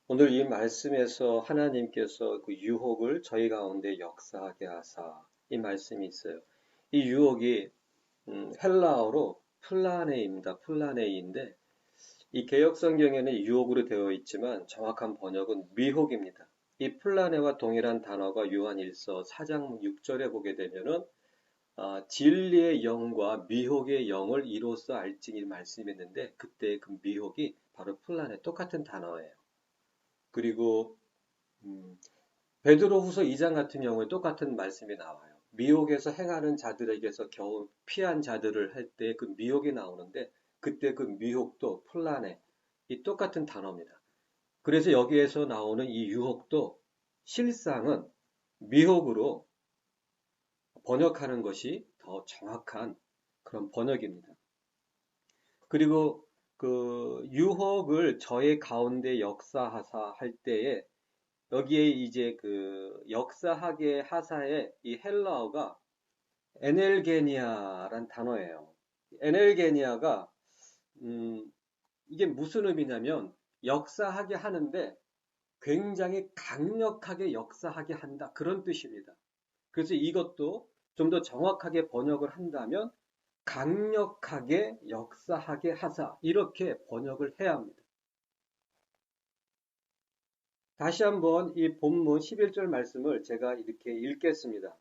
오늘 이 말씀에서 하나님께서 그 유혹을 저희 가운데 역사하게 하사 이 말씀이 있어요. 이 유혹이 헬라어로 플라네입니다. 플라네이인데 이 개역 성경에는 유혹으로 되어 있지만 정확한 번역은 미혹입니다. 이 플라네와 동일한 단어가 요한 1서 4장 6절에 보게 되면은 진리의 영과 미혹의 영을 이로써 알지니 말씀했는데 그때 그 미혹이 바로 플라네 똑같은 단어예요. 그리고 음, 베드로후서 2장 같은 경우에 똑같은 말씀이 나와요. 미혹에서 행하는 자들에게서 겨우 피한 자들을 할 때 그 미혹이 나오는데 그때 그 미혹도 플라네 이 똑같은 단어입니다. 그래서 여기에서 나오는 이 유혹도 실상은 미혹으로 번역하는 것이 더 정확한 그런 번역입니다. 그리고 그 유혹을 저의 가운데 역사하사 할 때에 여기에 이제 그 역사학의 하사의 이 헬라어가 에넬게니아란 단어예요. 에넬게니아가 이게 무슨 의미냐면 역사하게 하는데 굉장히 강력하게 역사하게 한다 그런 뜻입니다. 그래서 이것도 좀 더 정확하게 번역을 한다면 강력하게 역사하게 하사 이렇게 번역을 해야 합니다. 다시 한번 이 본문 11절 말씀을 제가 이렇게 읽겠습니다.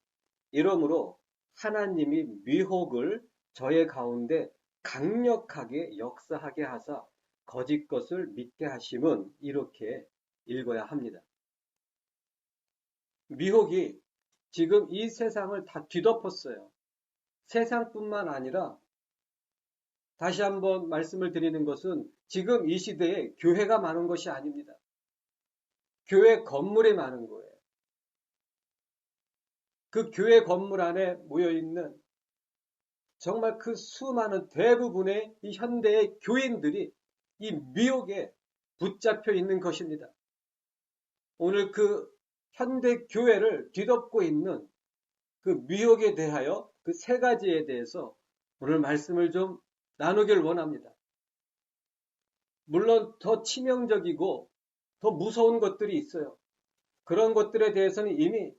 이러므로 하나님이 미혹을 저의 가운데 강력하게 역사하게 하사 거짓 것을 믿게 하심은 이렇게 읽어야 합니다. 미혹이 지금 이 세상을 다 뒤덮었어요. 세상뿐만 아니라 다시 한번 말씀을 드리는 것은 지금 이 시대에 교회가 많은 것이 아닙니다. 교회 건물이 많은 거예요. 그 교회 건물 안에 모여있는 정말 그 수많은 대부분의 이 현대의 교인들이 이 미혹에 붙잡혀 있는 것입니다. 오늘 그 현대 교회를 뒤덮고 있는 그 미혹에 대하여 그 세 가지에 대해서 오늘 말씀을 좀 나누길 원합니다. 물론 더 치명적이고 더 무서운 것들이 있어요. 그런 것들에 대해서는 이미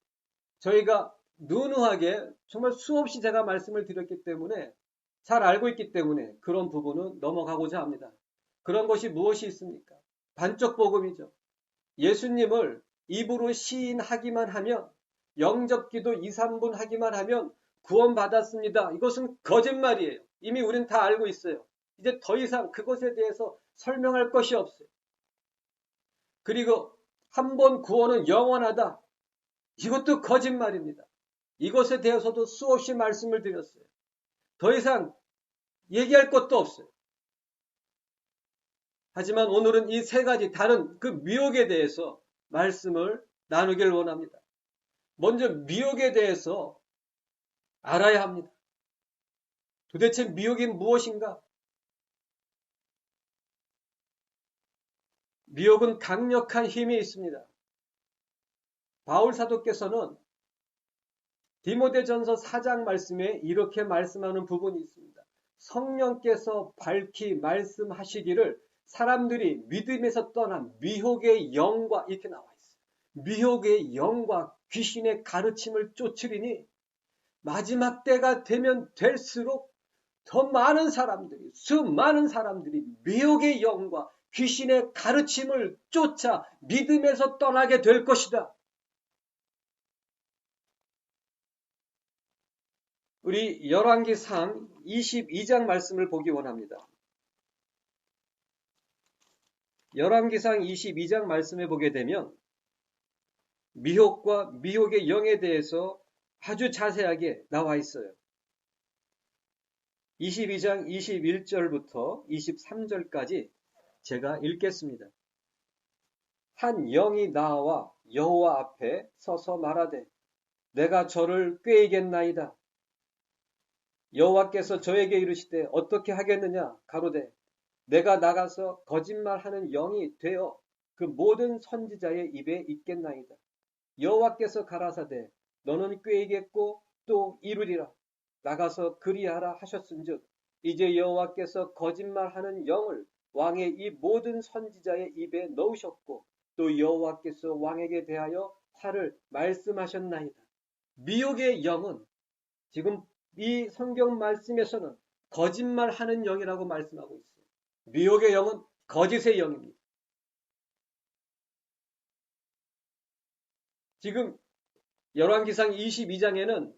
저희가 누누하게 정말 수없이 제가 말씀을 드렸기 때문에 잘 알고 있기 때문에 그런 부분은 넘어가고자 합니다. 그런 것이 무엇이 있습니까? 반쪽 복음이죠. 예수님을 입으로 시인하기만 하면 영접기도 2, 3분 하기만 하면 구원받았습니다. 이것은 거짓말이에요. 이미 우린 다 알고 있어요. 이제 더 이상 그것에 대해서 설명할 것이 없어요. 그리고 한 번 구원은 영원하다. 이것도 거짓말입니다. 이것에 대해서도 수없이 말씀을 드렸어요. 더 이상 얘기할 것도 없어요. 하지만 오늘은 이 세 가지 다른 그 미혹에 대해서 말씀을 나누길 원합니다. 먼저 미혹에 대해서 알아야 합니다. 도대체 미혹이 무엇인가? 미혹은 강력한 힘이 있습니다. 바울 사도께서는 디모데전서 4장 말씀에 이렇게 말씀하는 부분이 있습니다. 성령께서 밝히 말씀하시기를 사람들이 믿음에서 떠난 미혹의 영과 이렇게 나와 있어요. 미혹의 영과 귀신의 가르침을 쫓으리니 마지막 때가 되면 될수록 더 많은 사람들이 수많은 사람들이 미혹의 영과 귀신의 가르침을 쫓아 믿음에서 떠나게 될 것이다. 우리 열왕기상 22장 말씀을 보기 원합니다. 열왕기상 22장 말씀에 보게 되면 미혹과 미혹의 영에 대해서 아주 자세하게 나와 있어요. 22장 21절부터 23절까지 제가 읽겠습니다. 한 영이 나와 여호와 앞에 서서 말하되 내가 저를 꾀이겠나이다. 여호와께서 저에게 이르시되 어떻게 하겠느냐 가로되 내가 나가서 거짓말하는 영이 되어 그 모든 선지자의 입에 있겠나이다. 여호와께서 가라사대 너는 꾀이겠고 또 이루리라. 나가서 그리하라 하셨은즉 이제 여호와께서 거짓말하는 영을 왕의 이 모든 선지자의 입에 넣으셨고 또 여호와께서 왕에게 대하여 화를 말씀하셨나이다. 미혹의 영은 지금 이 성경 말씀에서는 거짓말하는 영이라고 말씀하고 있어요. 미혹의 영은 거짓의 영입니다. 지금 열왕기상 22장에는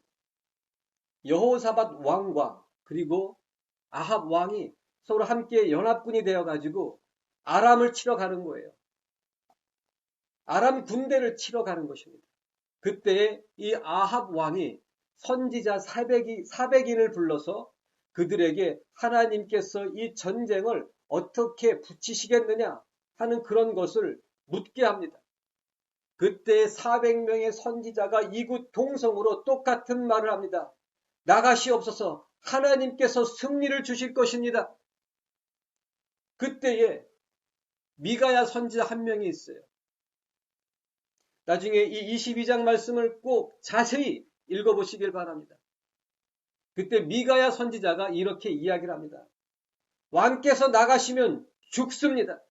여호사밧 왕과 그리고 아합 왕이 서로 함께 연합군이 되어가지고 아람을 치러 가는 거예요. 아람 군대를 치러 가는 것입니다. 그때 이 아합 왕이 선지자 400인을 불러서 그들에게 하나님께서 이 전쟁을 어떻게 붙이시겠느냐 하는 그런 것을 묻게 합니다. 그때 400명의 선지자가 이곳 동성으로 똑같은 말을 합니다. 나가시옵소서, 하나님께서 승리를 주실 것입니다. 그때에 미가야 선지자 한 명이 있어요. 나중에 이 22장 말씀을 꼭 자세히 읽어보시길 바랍니다. 그때 미가야 선지자가 이렇게 이야기를 합니다. 왕께서 나가시면 죽습니다.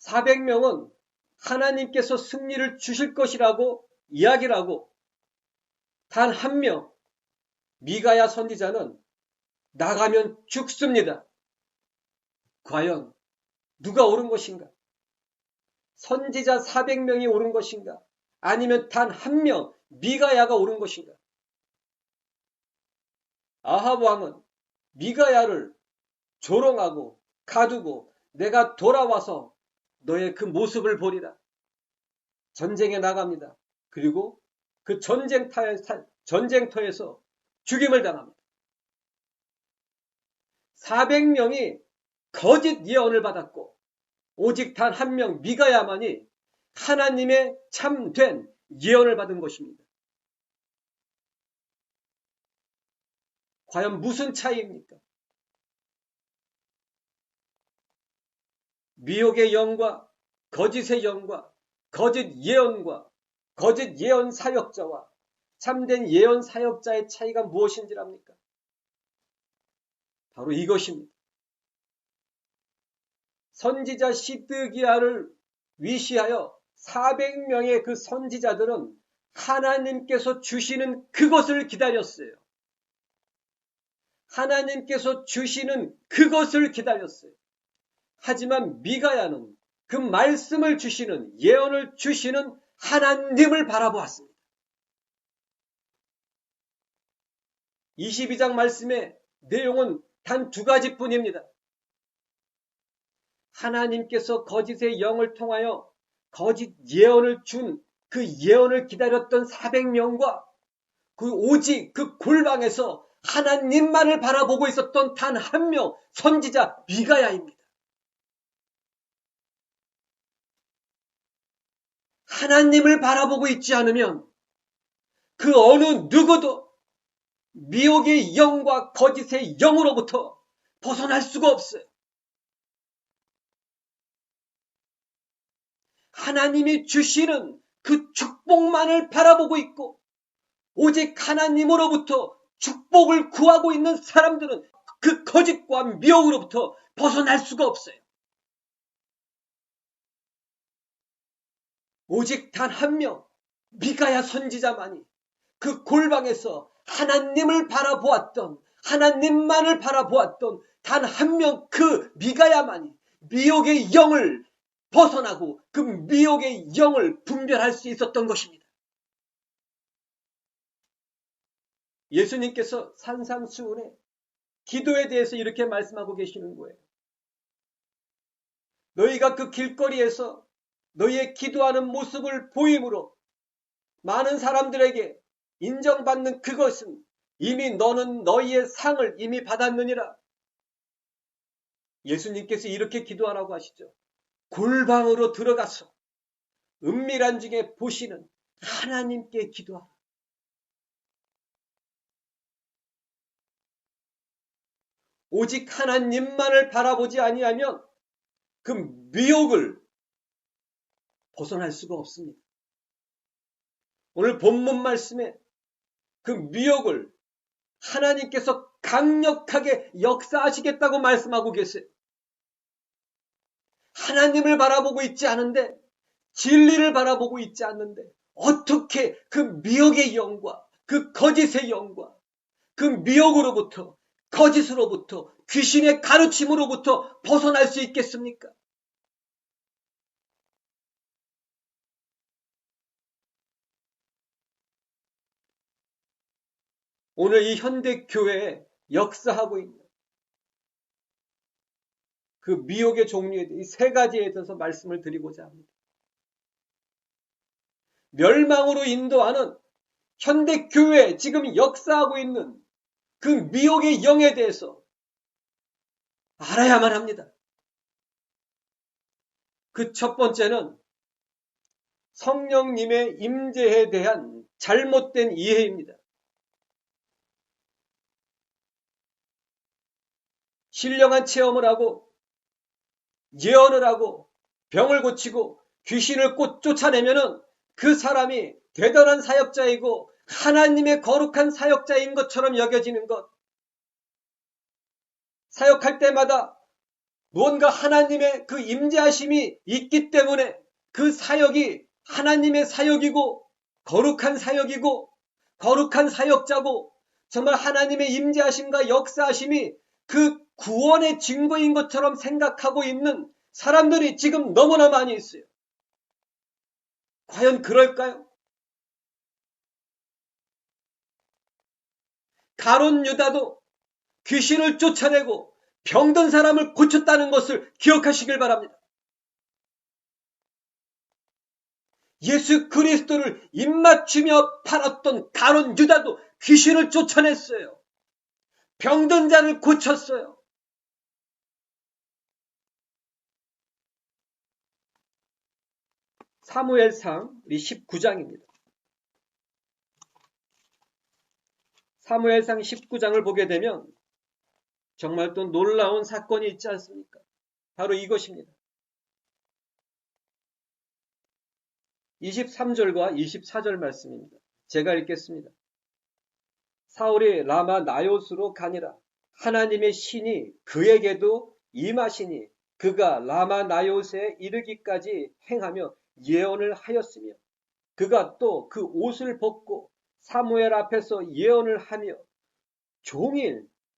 400명은 하나님께서 승리를 주실 것이라고 이야기를 하고 단 한 명, 미가야 선지자는 나가면 죽습니다. 과연 누가 옳은 것인가? 선지자 400명이 옳은 것인가? 아니면 단 한 명, 미가야가 옳은 것인가? 아합 왕은 미가야를 조롱하고 가두고 내가 돌아와서 너의 그 모습을 보리라. 전쟁에 나갑니다. 그리고 그 전쟁터에서 죽임을 당합니다. 400명이 거짓 예언을 받았고 오직 단 한 명 미가야만이 하나님의 참된 예언을 받은 것입니다. 과연 무슨 차이입니까? 미혹의 영과 거짓의 영과 거짓 예언과 거짓 예언 사역자와 참된 예언 사역자의 차이가 무엇인지랍니까? 바로 이것입니다. 선지자 시드기야를 위시하여 400명의 그 선지자들은 하나님께서 주시는 그것을 기다렸어요. 하나님께서 주시는 그것을 기다렸어요. 하지만 미가야는 그 말씀을 주시는 예언을 주시는 하나님을 바라보았습니다. 22장 말씀의 내용은 단 두 가지뿐입니다. 하나님께서 거짓의 영을 통하여 거짓 예언을 준 그 예언을 기다렸던 400명과 그 오직 그 골방에서 하나님만을 바라보고 있었던 단 한 명 선지자 미가야입니다. 하나님을 바라보고 있지 않으면 그 어느 누구도 미혹의 영과 거짓의 영으로부터 벗어날 수가 없어요. 하나님이 주시는 그 축복만을 바라보고 있고 오직 하나님으로부터 축복을 구하고 있는 사람들은 그 거짓과 미혹으로부터 벗어날 수가 없어요. 오직 단 한 명 미가야 선지자만이 그 골방에서 하나님을 바라보았던 하나님만을 바라보았던 단 한 명 그 미가야만이 미혹의 영을 벗어나고 그 미혹의 영을 분별할 수 있었던 것입니다. 예수님께서 산상수훈의 기도에 대해서 이렇게 말씀하고 계시는 거예요. 너희가 그 길거리에서 너희의 기도하는 모습을 보임으로 많은 사람들에게 인정받는 그것은 이미 너는 너희의 상을 이미 받았느니라. 예수님께서 이렇게 기도하라고 하시죠. 골방으로 들어가서 은밀한 중에 보시는 하나님께 기도하라. 오직 하나님만을 바라보지 아니하면 그 미혹을 벗어날 수가 없습니다. 오늘 본문 말씀에 그 미혹을 하나님께서 강력하게 역사하시겠다고 말씀하고 계세요. 하나님을 바라보고 있지 않은데, 진리를 바라보고 있지 않는데, 어떻게 그 미혹의 영과 그 거짓의 영과 그 미혹으로부터, 거짓으로부터, 귀신의 가르침으로부터 벗어날 수 있겠습니까? 오늘 이 현대 교회에 역사하고 있는 그 미혹의 종류에 대해 세 가지에 대해서 말씀을 드리고자 합니다. 멸망으로 인도하는 현대 교회에 지금 역사하고 있는 그 미혹의 영에 대해서 알아야만 합니다. 그 첫 번째는 성령님의 임재에 대한 잘못된 이해입니다. 신령한 체험을 하고 예언을 하고 병을 고치고 귀신을 쫓아내면은 그 사람이 대단한 사역자이고 하나님의 거룩한 사역자인 것처럼 여겨지는 것. 사역할 때마다 무언가 하나님의 그 임재하심이 있기 때문에 그 사역이 하나님의 사역이고 거룩한 사역이고 거룩한 사역자고 정말 하나님의 임재하심과 역사하심이 그 구원의 증거인 것처럼 생각하고 있는 사람들이 지금 너무나 많이 있어요. 과연 그럴까요? 가룟 유다도 귀신을 쫓아내고 병든 사람을 고쳤다는 것을 기억하시길 바랍니다. 예수 그리스도를 입맞추며 팔았던 가룟 유다도 귀신을 쫓아냈어요. 병든 자를 고쳤어요. 사무엘상 19장입니다. 사무엘상 19장을 보게 되면 정말 또 놀라운 사건이 있지 않습니까? 바로 이것입니다. 23절과 24절 말씀입니다. 제가 읽겠습니다. 사울이 라마 나요스로 가니라. 하나님의 신이 그에게도 임하시니 그가 라마 나요스에 이르기까지 행하며 예언을 하였으며 그가 또 그 옷을 벗고 사무엘 앞에서 예언을 하며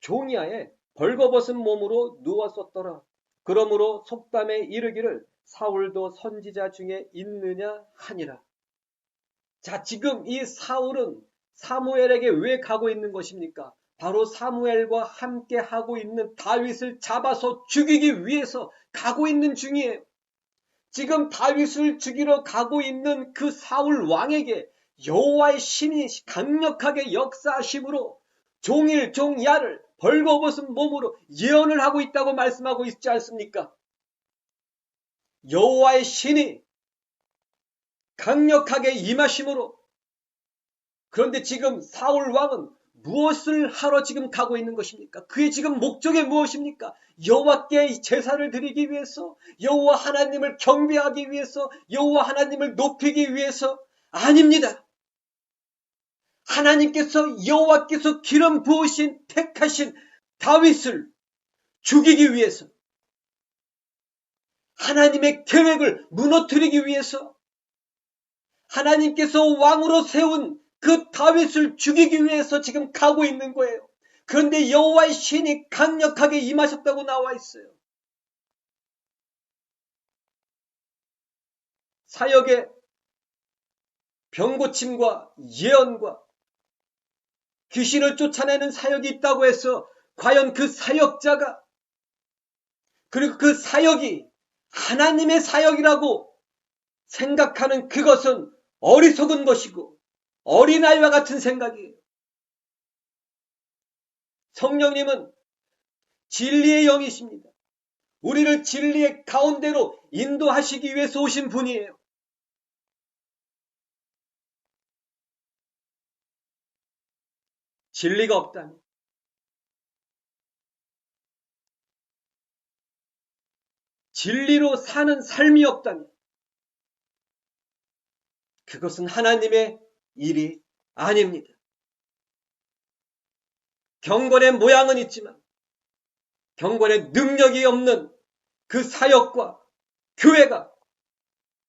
종이하에 벌거벗은 몸으로 누웠었더라. 그러므로 속담에 이르기를 사울도 선지자 중에 있느냐 하니라. 자, 지금 이 사울은 사무엘에게 왜 가고 있는 것입니까? 바로 사무엘과 함께 하고 있는 다윗을 잡아서 죽이기 위해서 가고 있는 중이에요. 지금 다윗을 죽이러 가고 있는 그 사울 왕에게 여호와의 신이 강력하게 역사하심으로 종야를 벌거벗은 몸으로 예언을 하고 있다고 말씀하고 있지 않습니까? 여호와의 신이 강력하게 임하심으로. 그런데 지금 사울 왕은 무엇을 하러 지금 가고 있는 것입니까? 그의 지금 목적이 무엇입니까? 여호와께 제사를 드리기 위해서, 여호와 하나님을 경배하기 위해서, 여호와 하나님을 높이기 위해서? 아닙니다. 하나님께서 여호와께서 기름 부으신 택하신 다윗을 죽이기 위해서, 하나님의 계획을 무너뜨리기 위해서, 하나님께서 왕으로 세운 그 다윗을 죽이기 위해서 지금 가고 있는 거예요. 그런데 여호와의 신이 강력하게 임하셨다고 나와 있어요. 사역의 병고침과 예언과 귀신을 쫓아내는 사역이 있다고 해서 과연 그 사역자가 그리고 그 사역이 하나님의 사역이라고 생각하는 그것은 어리석은 것이고 어린아이와 같은 생각이에요. 성령님은 진리의 영이십니다. 우리를 진리의 가운데로 인도하시기 위해서 오신 분이에요. 진리가 없다면, 진리로 사는 삶이 없다면 그것은 하나님의 일이 아닙니다. 경건의 모양은 있지만 경건의 능력이 없는 그 사역과 교회가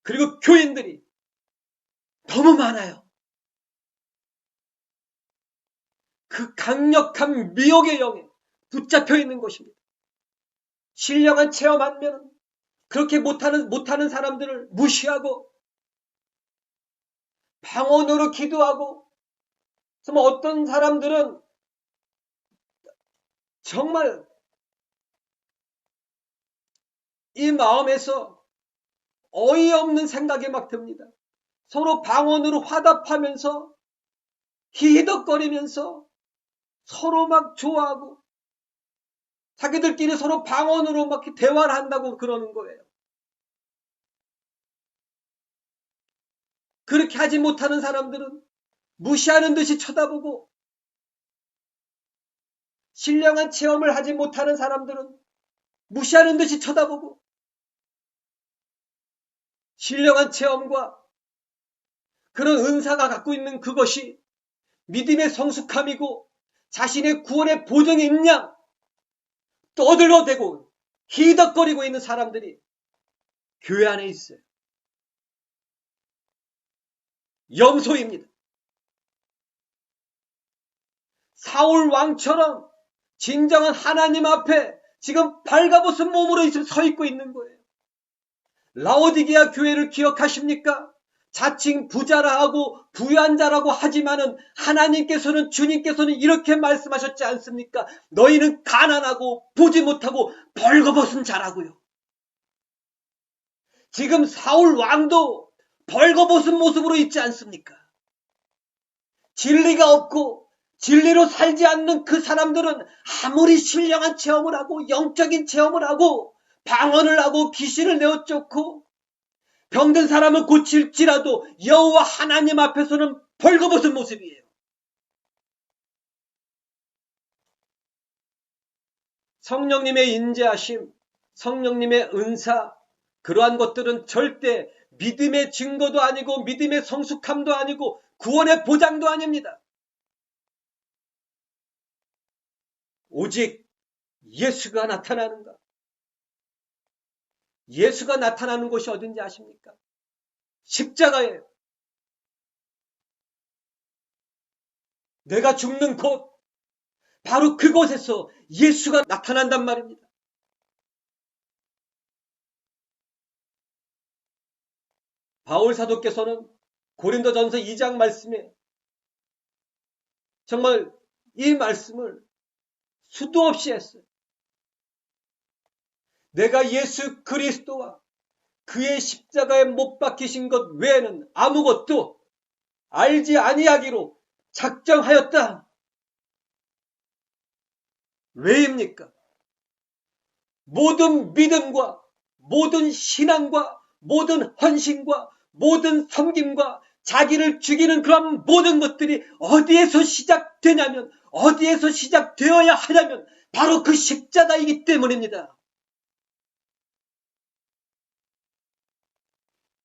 그리고 교인들이 너무 많아요. 그 강력한 미혹의 영에 붙잡혀 있는 것입니다. 신령한 체험하면 그렇게 못하는 사람들을 무시하고 방언으로 기도하고, 정말 어떤 사람들은 정말 이 마음에서 어이없는 생각이 막 듭니다. 서로 방언으로 화답하면서 히덕거리면서 서로 막 좋아하고 자기들끼리 서로 방언으로 막 대화를 한다고 그러는 거예요. 그렇게 하지 못하는 사람들은 무시하는 듯이 쳐다보고, 신령한 체험을 하지 못하는 사람들은 무시하는 듯이 쳐다보고, 신령한 체험과 그런 은사가 갖고 있는 그것이 믿음의 성숙함이고 자신의 구원의 보증이 있냐 떠들어대고 히덕거리고 있는 사람들이 교회 안에 있어요. 염소입니다. 사울 왕처럼 진정한 하나님 앞에 지금 발가벗은 몸으로 서 있고 있는 거예요. 라오디게아 교회를 기억하십니까? 자칭 부자라 하고 부유한 자라고 하지만은 하나님께서는, 주님께서는 이렇게 말씀하셨지 않습니까? 너희는 가난하고 보지 못하고 벌거벗은 자라고요. 지금 사울 왕도 벌거벗은 모습으로 있지 않습니까? 진리가 없고 진리로 살지 않는 그 사람들은 아무리 신령한 체험을 하고 영적인 체험을 하고 방언을 하고 귀신을 내어 쫓고 병든 사람을 고칠지라도 여호와 하나님 앞에서는 벌거벗은 모습이에요. 성령님의 인재하심, 성령님의 은사, 그러한 것들은 절대 믿음의 증거도 아니고 믿음의 성숙함도 아니고 구원의 보장도 아닙니다. 오직 예수가 나타나는가? 예수가 나타나는 곳이 어딘지 아십니까? 십자가예요. 내가 죽는 곳, 바로 그곳에서 예수가 나타난단 말입니다. 바울 사도께서는 고린도전서 2장 말씀에 정말 이 말씀을 수도 없이 했어요. 내가 예수 그리스도와 그의 십자가에 못 박히신 것 외에는 아무것도 알지 아니하기로 작정하였다. 왜입니까? 모든 믿음과 모든 신앙과 모든 헌신과 모든 섬김과 자기를 죽이는 그런 모든 것들이 어디에서 시작되냐면, 어디에서 시작되어야 하냐면 바로 그 십자가이기 때문입니다.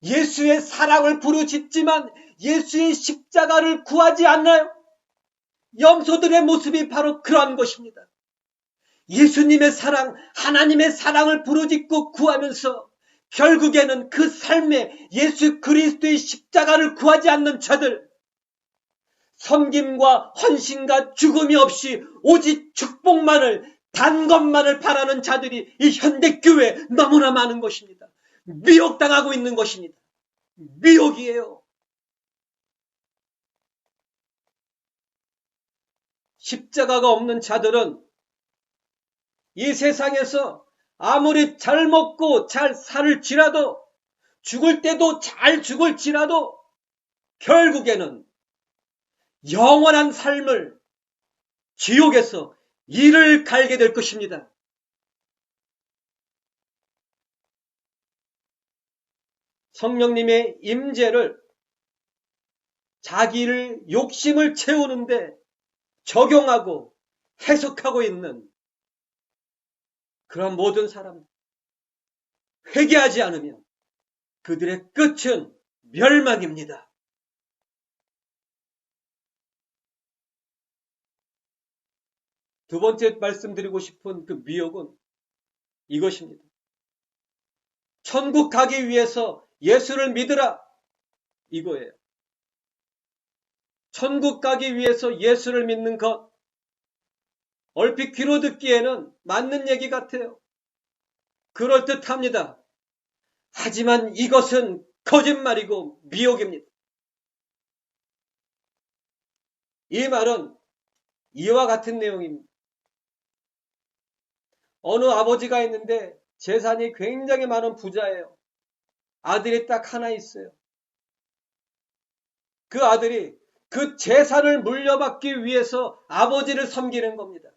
예수의 사랑을 부르짖지만 예수의 십자가를 구하지 않나요? 염소들의 모습이 바로 그러한 것입니다. 예수님의 사랑, 하나님의 사랑을 부르짖고 구하면서 결국에는 그 삶에 예수 그리스도의 십자가를 구하지 않는 자들, 섬김과 헌신과 죽음이 없이 오직 축복만을, 단 것만을 바라는 자들이 이 현대교회에 너무나 많은 것입니다. 미혹당하고 있는 것입니다. 미혹이에요. 십자가가 없는 자들은 이 세상에서 아무리 잘 먹고 잘 살을지라도, 죽을 때도 잘 죽을지라도 결국에는 영원한 삶을 지옥에서 이를 갈게 될 것입니다. 성령님의 임재를 자기를 욕심을 채우는데 적용하고 해석하고 있는 그런 모든 사람들, 회개하지 않으면 그들의 끝은 멸망입니다. 두 번째 말씀드리고 싶은 그 미혹은 이것입니다. 천국 가기 위해서 예수를 믿으라. 이거예요. 천국 가기 위해서 예수를 믿는 것. 얼핏 귀로 듣기에는 맞는 얘기 같아요. 그럴듯합니다. 하지만 이것은 거짓말이고 미혹입니다. 이 말은 이와 같은 내용입니다. 어느 아버지가 있는데 재산이 굉장히 많은 부자예요. 아들이 딱 하나 있어요. 그 아들이 그 재산을 물려받기 위해서 아버지를 섬기는 겁니다.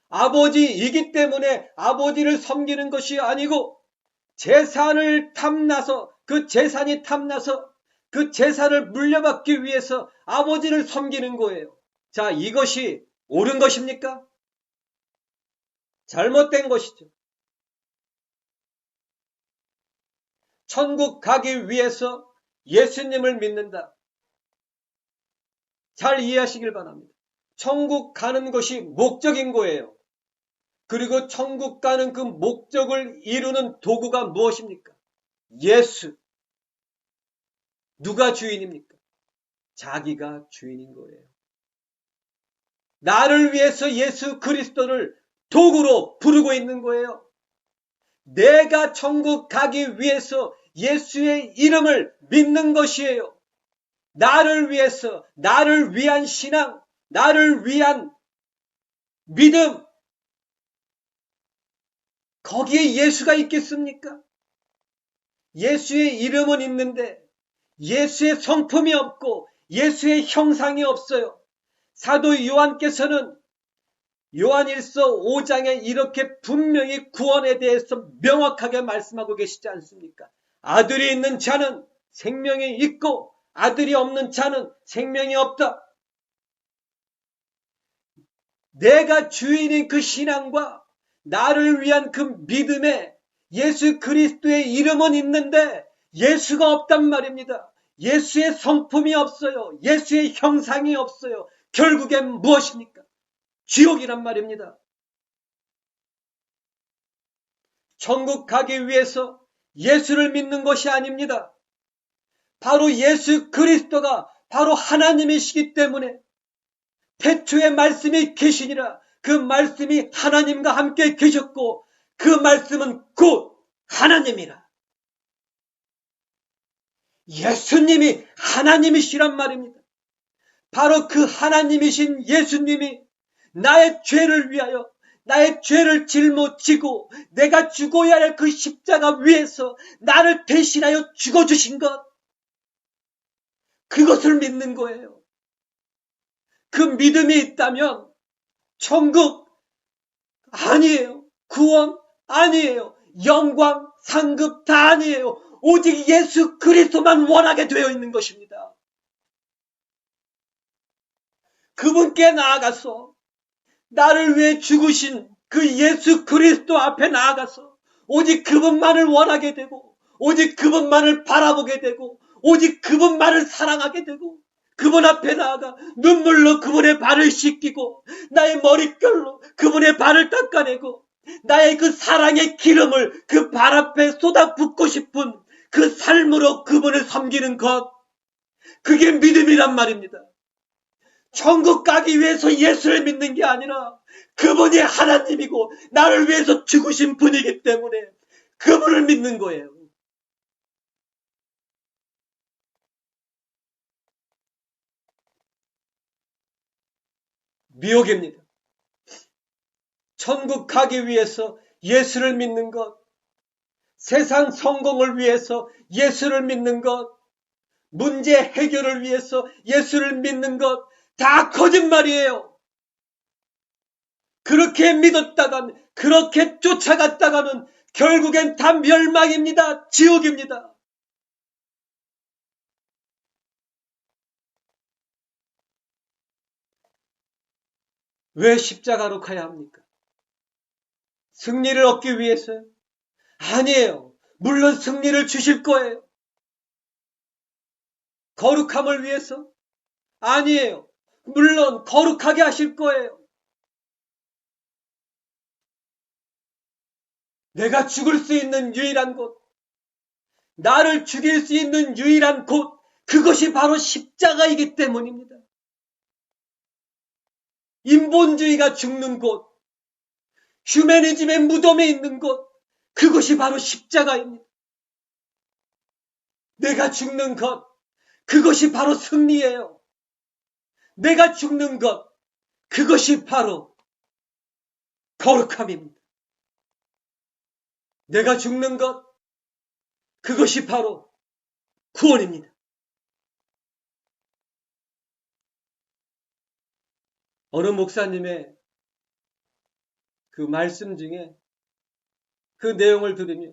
아버지이기 때문에 아버지를 섬기는 것이 아니고 재산을 탐나서 그 재산이 탐나서 그 재산을 물려받기 위해서 아버지를 섬기는 거예요. 자, 이것이 옳은 것입니까? 잘못된 것이죠. 천국 가기 위해서 예수님을 믿는다. 잘 이해하시길 바랍니다. 천국 가는 것이 목적인 거예요. 그리고 천국 가는 그 목적을 이루는 도구가 무엇입니까? 예수. 누가 주인입니까? 자기가 주인인 거예요. 나를 위해서 예수 그리스도를 도구로 부르고 있는 거예요. 내가 천국 가기 위해서 예수의 이름을 믿는 것이에요. 나를 위해서, 나를 위한 신앙, 나를 위한 믿음, 거기에 예수가 있겠습니까? 예수의 이름은 있는데 예수의 성품이 없고 예수의 형상이 없어요. 사도 요한께서는 요한일서 5장에 이렇게 분명히 구원에 대해서 명확하게 말씀하고 계시지 않습니까? 아들이 있는 자는 생명이 있고 아들이 없는 자는 생명이 없다. 내가 주인인 그 신앙과 나를 위한 그 믿음에 예수 그리스도의 이름은 있는데 예수가 없단 말입니다. 예수의 성품이 없어요. 예수의 형상이 없어요. 결국엔 무엇입니까? 지옥이란 말입니다. 천국 가기 위해서 예수를 믿는 것이 아닙니다. 바로 예수 그리스도가 바로 하나님이시기 때문에 태초에 말씀이 계시니라. 그 말씀이 하나님과 함께 계셨고 그 말씀은 곧 하나님이라. 예수님이 하나님이시란 말입니다. 바로 그 하나님이신 예수님이 나의 죄를 위하여 나의 죄를 짊어지고 내가 죽어야 할 그 십자가 위에서 나를 대신하여 죽어주신 것, 그것을 믿는 거예요. 그 믿음이 있다면 천국 아니에요. 구원 아니에요. 영광, 상급 다 아니에요. 오직 예수 그리스도만 원하게 되어 있는 것입니다. 그분께 나아가서 나를 위해 죽으신 그 예수 그리스도 앞에 나아가서 오직 그분만을 원하게 되고 오직 그분만을 바라보게 되고 오직 그분만을 사랑하게 되고 그분 앞에 나아가 눈물로 그분의 발을 씻기고 나의 머릿결로 그분의 발을 닦아내고 나의 그 사랑의 기름을 그 발 앞에 쏟아붓고 싶은 그 삶으로 그분을 섬기는 것, 그게 믿음이란 말입니다. 천국 가기 위해서 예수를 믿는 게 아니라 그분이 하나님이고 나를 위해서 죽으신 분이기 때문에 그분을 믿는 거예요. 미혹입니다. 천국 가기 위해서 예수를 믿는 것, 세상 성공을 위해서 예수를 믿는 것, 문제 해결을 위해서 예수를 믿는 것, 다 거짓말이에요. 그렇게 믿었다간, 그렇게 쫓아갔다가는 결국엔 다 멸망입니다. 지옥입니다. 왜 십자가로 가야 합니까? 승리를 얻기 위해서요? 아니에요. 물론 승리를 주실 거예요. 거룩함을 위해서? 아니에요. 물론 거룩하게 하실 거예요. 내가 죽을 수 있는 유일한 곳, 나를 죽일 수 있는 유일한 곳, 그것이 바로 십자가이기 때문입니다. 인본주의가 죽는 곳, 휴머니즘의 무덤에 있는 곳, 그것이 바로 십자가입니다. 내가 죽는 것, 그것이 바로 승리예요. 내가 죽는 것, 그것이 바로 거룩함입니다. 내가 죽는 것, 그것이 바로 구원입니다. 어느 목사님의 그 말씀 중에 그 내용을 들으며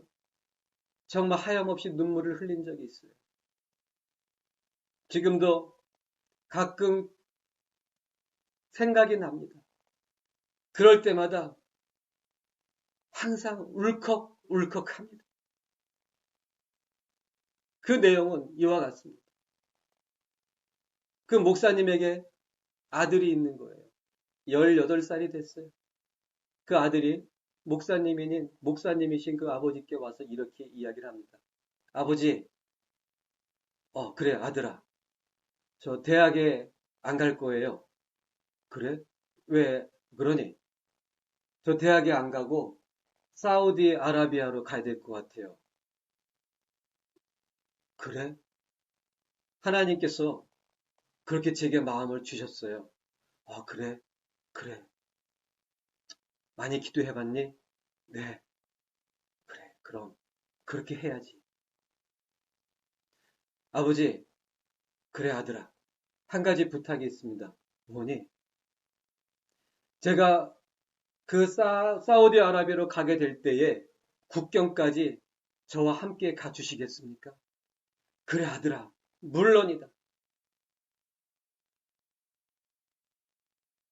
정말 하염없이 눈물을 흘린 적이 있어요. 지금도 가끔 생각이 납니다. 그럴 때마다 항상 울컥울컥합니다. 그 내용은 이와 같습니다. 그 목사님에게 아들이 있는 거예요. 18살이 됐어요. 그 아들이 목사님이신 그 아버지께 와서 이렇게 이야기를 합니다. 아버지, 그래, 아들아. 저 대학에 안 갈 거예요. 그래? 왜 그러니? 저 대학에 안 가고 사우디아라비아로 가야 될 것 같아요. 그래? 하나님께서 그렇게 제게 마음을 주셨어요. 그래? 그래. 많이 기도해봤니? 네. 그래. 그럼 그렇게 해야지. 아버지, 그래 아들아. 한 가지 부탁이 있습니다. 뭐니? 제가 그 사우디아라비아로 가게 될 때에 국경까지 저와 함께 가주시겠습니까? 그래 아들아. 물론이다.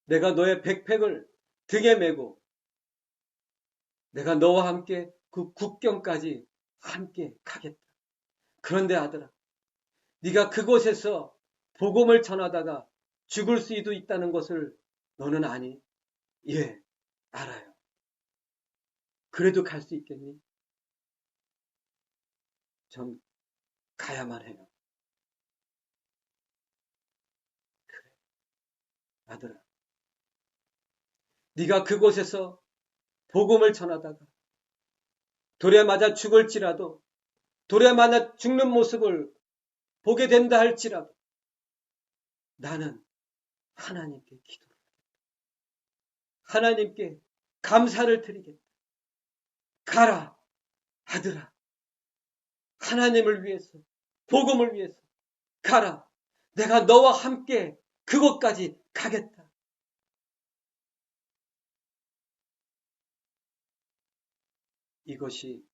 내가 너의 백팩을 등에 메고 내가 너와 함께 그 국경까지 함께 가겠다. 그런데 아들아, 네가 그곳에서 복음을 전하다가 죽을 수도 있다는 것을 너는 아니? 예, 알아요. 그래도 갈 수 있겠니? 전 가야만 해요. 그래, 아들아. 네가 그곳에서 복음을 전하다가 돌에 맞아 죽을지라도 돌에 맞아 죽는 모습을 보게 된다 할지라도 나는 하나님께 기도를 하나님께 감사를 드리겠다. 가라, 아들아. 하나님을 위해서, 복음을 위해서 가라. 내가 너와 함께 그곳까지 가겠다. 이것이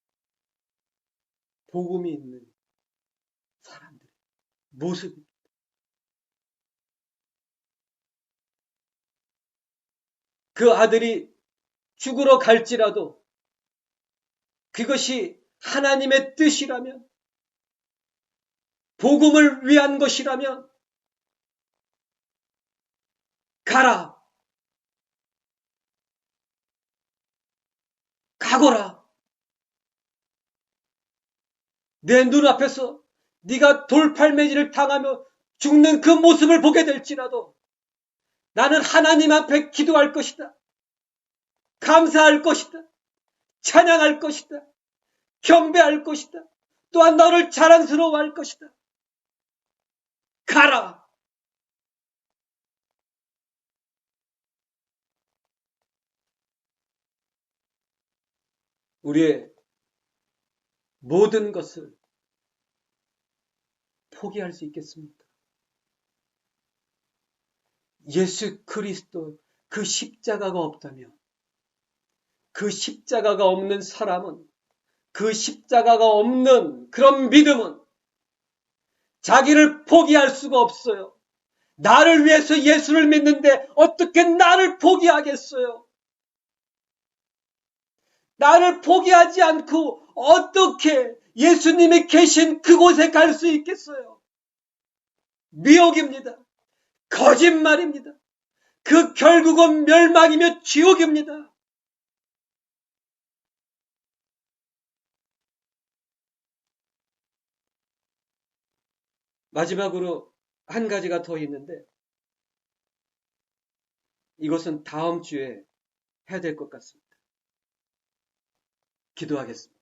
복음이 있는 사람들의 모습입니다. 그 아들이 죽으러 갈지라도 그것이 하나님의 뜻이라면, 복음을 위한 것이라면 가라. 가거라. 내 눈앞에서 네가 돌팔매질을 당하며 죽는 그 모습을 보게 될지라도 나는 하나님 앞에 기도할 것이다. 감사할 것이다. 찬양할 것이다. 경배할 것이다. 또한 너를 자랑스러워할 것이다. 가라. 우리의 모든 것을 포기할 수 있겠습니까? 예수 그리스도 그 십자가가 없다면, 그 십자가가 없는 사람은, 그 십자가가 없는 그런 믿음은 자기를 포기할 수가 없어요. 나를 위해서 예수를 믿는데 어떻게 나를 포기하겠어요? 나를 포기하지 않고 어떻게 예수님이 계신 그곳에 갈 수 있겠어요? 미혹입니다. 거짓말입니다. 그 결국은 멸망이며 지옥입니다. 마지막으로 한 가지가 더 있는데 이것은 다음 주에 해야 될 것 같습니다. 기도하겠습니다.